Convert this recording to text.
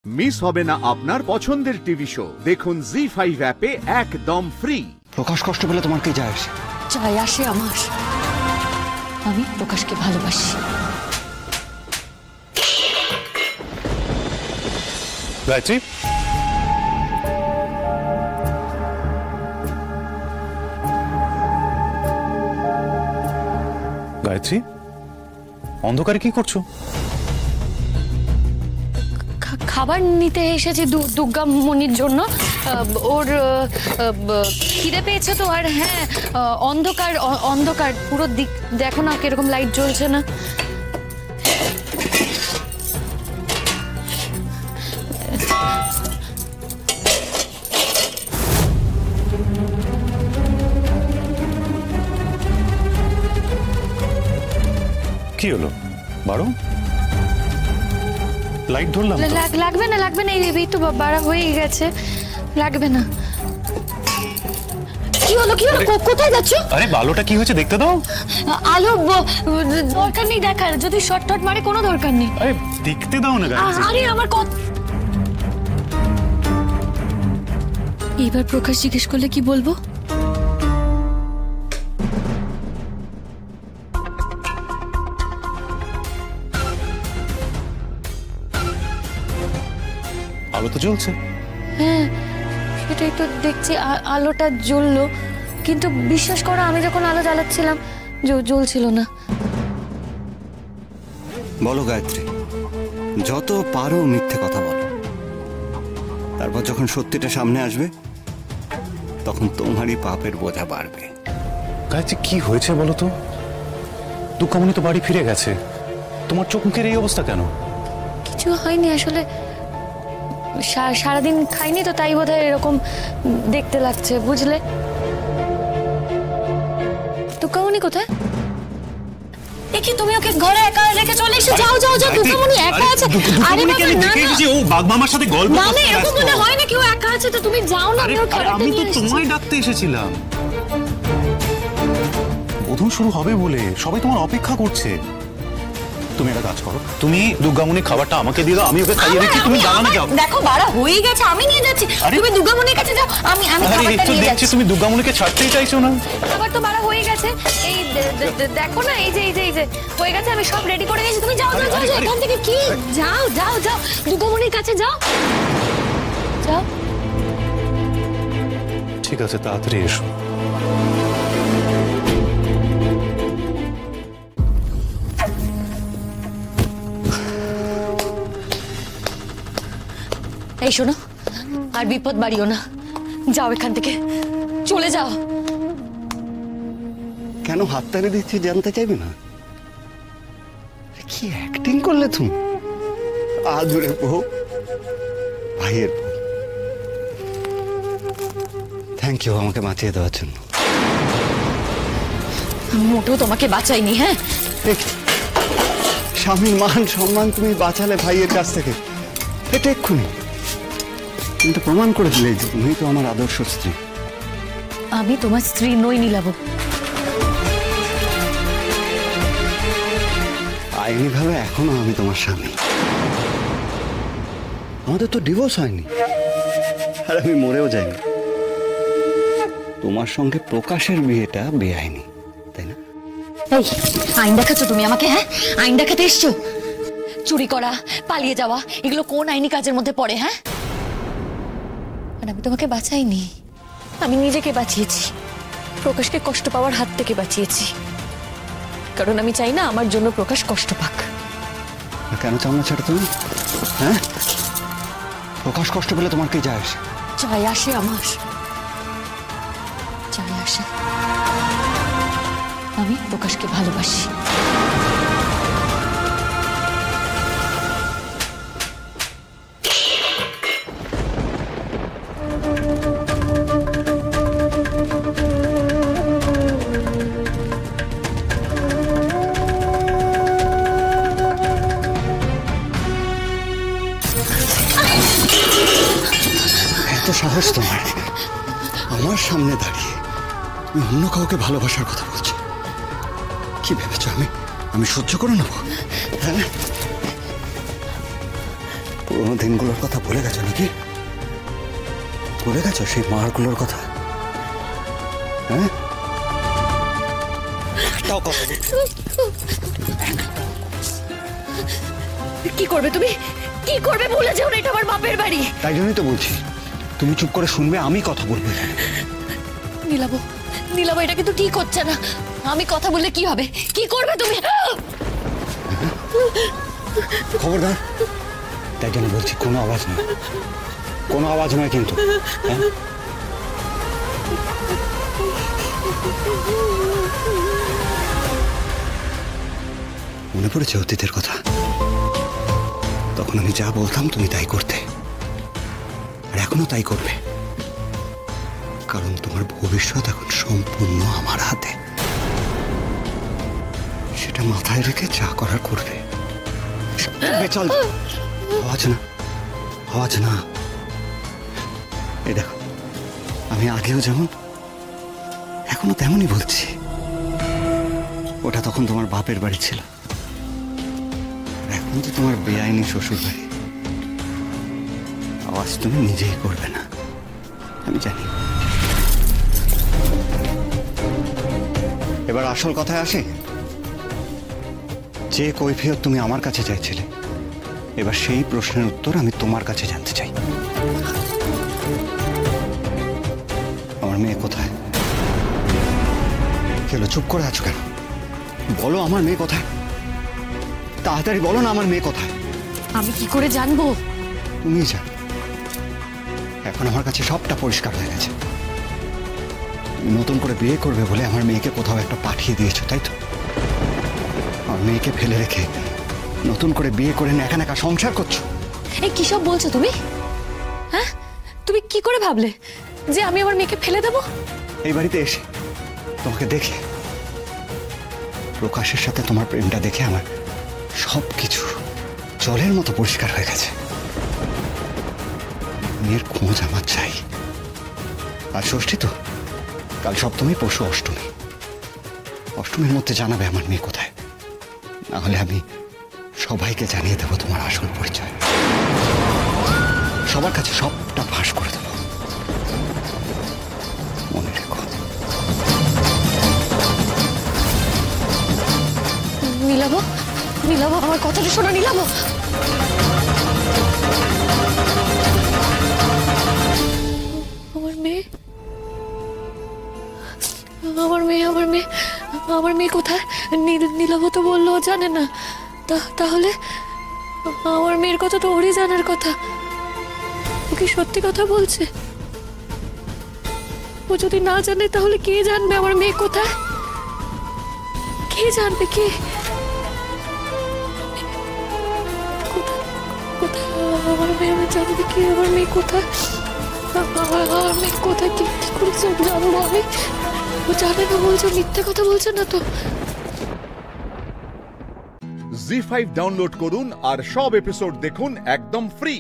Miss হবে না আপনার পছন্দের টিভি শো। দেখুন জি5 অ্যাপে একদম ফ্রি। প্রকাশ কষ্ট পেলে তোমার কি যায় আসে? যায় আসে আমার। আমি প্রকাশকে ভালোবাসি। গায়ত্রী, গায়ত্রী, অন্ধকারে কি করছো? খাবার নিতে এসেছি দুর্গা মনির জন্য। ওর খিদে পেয়েছে তো। আর হ্যাঁ, অন্ধকার অন্ধকার পুরো দিক দেখো না কিরকম লাইট জ্বলছে না। কি হলো বাড়ো? লাইট ধরলাম। লাগবে না লাগবে না, এই তো বাড়া হয়ে গেছে, লাগবে না। কি হলো কি হলো, কোথায় যাচ্ছ? আরে বালোটা কি হয়েছে দেখতে দাও। আলো দরকার নেই দেখার, যদি শর্ট টট মারে কোনো দরকার নেই। আরে দেখতে দাও না গায়ত্রী। আরে আমার এবার প্রকাশ জিজ্ঞেস করলে কি বলবো? আলো তো জ্বলছে। হ্যাঁ সেটাই তো দেখছি, আলোটা জ্বললো, কিন্তু বিশ্বাস করো আমি যখন আলো জ্বালাচ্ছিলাম জ্বলছিল না। বলো গায়ত্রী, যত পারো মিথ্যে কথা বলো, তারপর যখন সত্যিটা সামনে আসবে তখন তোমারই পাপের বোঝা বাড়বে। গায়ত্রী কি হয়েছে বলো তো? দুঃখমণি তো বাড়ি ফিরে গেছে, তোমার চোখ মুখের এই অবস্থা কেন? কিছু হয়নি আসলে, সারাদিন খাইনি তো তাই বোধহয় এরকম দেখতে লাগছে, বুঝলে? দুঃখমণি কোথায়? দেখি তুমি ওকে ঘরে একা রেখে চলে এসে যাও যাও যাও, দুঃখমণি একা আছে। আরে বাবা না না, ও বাগমামার সাথে গল্প করতে মানে এরকম মনে হয় না কেউ একা আছে, তো তুমি যাও না। আমি তো তোমায় ডাকতে এসেছিলাম, বোধন শুরু হবে বলে সবাই তোমার অপেক্ষা করছে। তুমি একটা কাজ করো, তুমি দুর্গামণির খাবারটা আমাকে দিয়ে দাও, আমি ওকে খাইয়ে দিচ্ছি, তুমি দাঁড়ানো যাও। দেখো বাড়া হয়ে গেছে, আমি নিয়ে যাচ্ছি, তুমি দুর্গামণির কাছে যাও, আমি খাবারটা নিয়ে যাচ্ছি। তুমি দুর্গামণিকে ছাড়তেই চাইছো না। খাবার তো বাড়া হয়ে গেছে, এই দেখো না, এই যে এই যে এই যে হয়ে গেছে, আমি সব রেডি করে গেছি। তুমি যাও যাও যাও এখান থেকে, কি যাও যাও যাও দুর্গামণির কাছে যাও যাও। ঠিক আছে, তাড়াতাড়ি এসো। এই শোনো, আর বিপদ বাড়িও না, যাও এখান থেকে, চলে যাও। কেন হাত তাড়ি দিচ্ছি জানতে চাইবে না? কি অ্যাক্টিং করলে তুমি? আদুরে বউ, ভাইয়ের বউ। থ্যাংক ইউ আমাকে বাঁচিয়ে দেওয়ার জন্য। মোটেও তোমাকে বাঁচাইনি। হ্যাঁ, স্বামীর মান সম্মান তুমি বাঁচালে ভাইয়ের কাছ থেকে, এটা এক্ষুনি কিন্তু প্রমাণ করে দিলে যে তুমি তো আমার আদর্শ স্ত্রী। আমি তোমার স্ত্রী নই নীলাভ। আইনিভাবে এখনো আমি তোমার স্বামী। আমাদের তো ডিভোর্স হয়নি, আর আমি মরেও যাইনি। তোমার সঙ্গে প্রকাশের বিয়েটা বেআইনি, তাই না? এই আইন দেখাচ্ছ তুমি আমাকে? হ্যাঁ, আইন দেখাতে এসছো? চুরি করা, পালিয়ে যাওয়া, এগুলো কোন আইনি কাজের মধ্যে পড়ে? হ্যাঁ, আমি তোমাকে বাঁচাইনি, আমি নিজেকে বাঁচিয়েছি, প্রকাশকে কষ্ট পাওয়ার হাত থেকে বাঁচিয়েছি, কারণ আমি চাই না আমার জন্য প্রকাশ কষ্ট পাক। কেন চাও না ছেড়ে তুমি? হ্যাঁ, প্রকাশ কষ্ট পেলে তোমার কি যায় আসে? যায় আসে আমার, যায় আসে। আমি প্রকাশকে ভালোবাসি। সাহস তোমার আমার সামনে দাঁড়িয়ে তুমি অন্য কাউকে ভালোবাসার কথা বলছো? কি ভেবেছো আমি সহ্য করে নেব? হ্যাঁ, পুরোনো দিনগুলোর কথা ভুলে গেছো নাকি? ভুলে গেছো সেই মারগুলোর কথা? হ্যাঁ, একটাও কথা বলছো? কি করবে তুমি? কি করবে? ভুলে যাও না, এটা আমার বাপের বাড়ি। তাই জন্যই তো বলছি, তুমি চুপ করে শুনবে, আমি কথা বলবো এখানে। নীলাভ, নীলাভ, এটা কিন্তু ঠিক হচ্ছে না। আমি কথা বললে কি হবে? কি করবে তুমি? খবরদার, তাই জন্য বলছি কোনো আওয়াজ নয়, কোনো আওয়াজ নয় কিন্তু। হ্যাঁ? মনে পড়েছে অতীতের কথা? তখন আমি যা বলতাম তুমি তাই করতে, আর এখনো তাই করবে, কারণ তোমার ভবিষ্যৎ এখন সম্পূর্ণ আমার হাতে। সেটা মাথায় রেখে যা করার করবে। চল, আওয়াজ না, আওয়াজ না। এই দেখো, আমি আগেও যেমন এখনো তেমনই বলছি। ওটা তখন তোমার বাপের বাড়ি ছিল, এখন তো তোমার বেআইনি শ্বশুর বাড়ি। আওয়াজ তুমি নিজেই করবে না, আমি জানি। এবার আসল কথায় আসে, যে কৈফিয়ত তুমি আমার কাছে চাইছিলে, এবার সেই প্রশ্নের উত্তর আমি তোমার কাছে জানতে চাই। আমার মেয়ে কোথায়? কেন চুপ করে আছো কেন? বলো আমার মেয়ে কোথায়, তাড়াতাড়ি বলো না আমার মেয়ে কোথায়। আমি কি করে জানবো? তুমি জানো। এখন আমার কাছে সবটা পরিষ্কার হয়ে গেছে। তুমি নতুন করে বিয়ে করবে বলে আমার মেয়েকে কোথাও একটা পাঠিয়ে দিয়েছো, তাই তো? আমার মেয়েকে ফেলে রেখে নতুন করে বিয়ে করে একা একা সংসার করছো। এই কি সব বলছো তুমি? হ্যাঁ, তুমি কি করে ভাবলে যে আমি আমার মেয়েকে ফেলে দেবো? এই বাড়িতে এসে তোমাকে দেখে, প্রকাশের সাথে তোমার প্রেমটা দেখে আমার সবকিছু জলের মতো পরিষ্কার হয়ে গেছে। মেয়ের খোঁজ আমার চাই। আর ষষ্ঠী তো, কাল সপ্তমী, পরশু অষ্টমী। অষ্টমীর মধ্যে জানাবে আমার মেয়ে কোথায়, না হলে আমি সবাইকে জানিয়ে দেবো তোমার আসল পরিচয়। সবার কাছে সবটা ফাঁস করে দেবো, মনে রেখো। নীলাভ, নীলাভ, আমার কথাটা শোনো নীলাভ। আমার মেয়ে, আমার মেয়ে, আমার মেয়ে, আমার মেয়ে কোথায়? নীলাভ তো বললো জানে না। তাহলে আমার মেয়ের কথা তো ওরই জানার কথা। ও কি সত্যি কথা বলছে? ও যদি না জানে তাহলে কে জানবে আমার মেয়ে কোথায়? কে জানবে? কে কোথায় আমার মেয়ে? আমি জানবে কি আমার মেয়ে কোথায়? আমার মেয়ে কোথায়? কি করে জানবো আমি? ও জানে না বলছে, মিথ্যে কথা বলছে না তো? জি5 ডাউনলোড করুন আর সব এপিসোড দেখুন একদম ফ্রি।